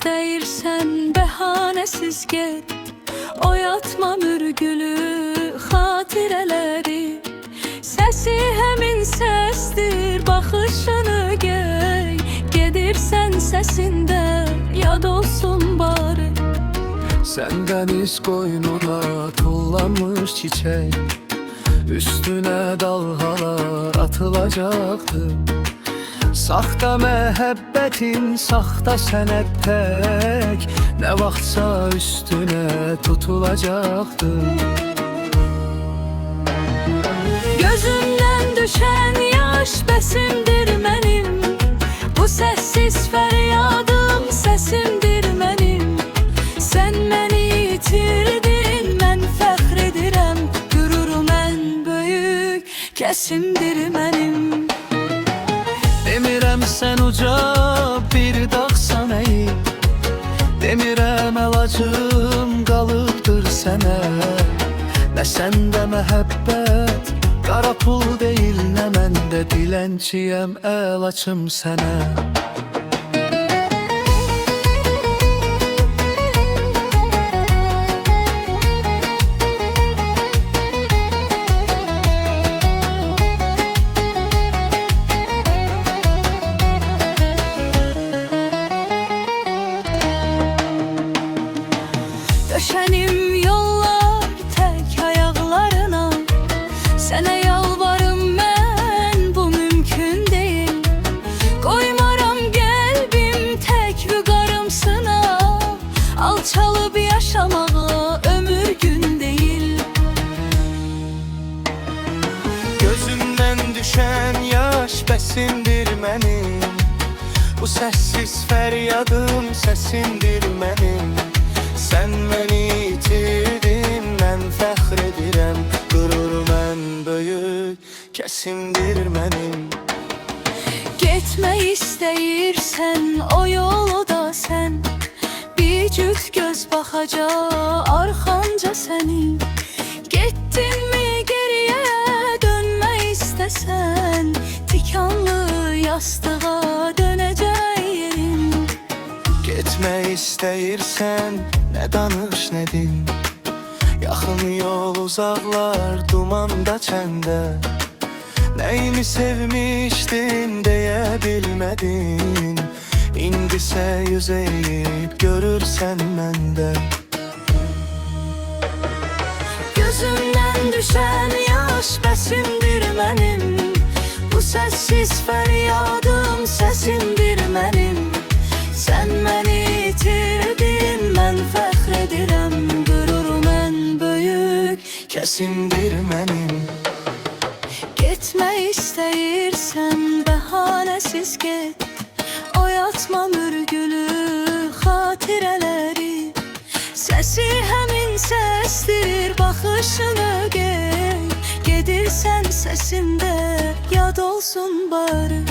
istəyirsən bəhanəsiz get. Oyatma mürgülü xatirələri. Səsi həmin səsdir, baxışını gey. Gedirsən səsində yad olsun bari. Sen deniz koynuna tullanmış çiçek, üstüne dalgalar atılacaktı. Saxta məhəbbətin, saxta sənət tək, nə vaxtsa üstüne tutulacaktı. Gözümdən düşən yaş bəsimdir mənim. Bu səssiz fəryadım səsimdir mənim. Sən məni itirdin, mən fəxr edirəm. Qürurum ən böyük kəsimdir mənim. Demirəm sən uca bir dağsan əyib, demirəm əlacım qalıbdır sənə. Nə səndə məhəbbət qara pul deyil, nə məndə dilənçiyəm, əl açım sənə. Döşənim yollar tək ayaqlarına. Sənə yalvarım mən, bu mümkün deyil. Qoymaram qəlbim tək vüqarımsına. Alçalıb yaşamağa ömür gün deyil. Gözümdən düşən yaş bəsimdir mənim. Bu səssiz fəryadım səsindir mənim. Sən məni itirdin, mən fəxr edirəm. Qürurum ən böyük kəsimdir mənim. Getmək istəyirsən o yolda sən. Bir cüt göz baxacaq arxanca sənin. Getdinmi geriyə dönmək istəsən, tikanlı yastığa dönəcək yerin. Getmək istəyirsən, nə danış, nə din. Yaxın yol, uzaqlar, dumanda çəndə. Nəyimi sevmişdin, deyə bilmədin. İndisə yüz eğib, görürsən məndə. Gözümdən düşən yaş bəsimdir mənim. Bu səssiz fəryadım səsimdir mənim. Sən məni itirdin, mən fəxr edirəm. Qürurum ən böyük Kəsimdir mənim. Getmək istəyirsən bəhanəsiz get. Oyatma mürgülü xatirələri. Səsi həmin səsdir, baxışını gey. Gedirsən səsində yad olsun bari.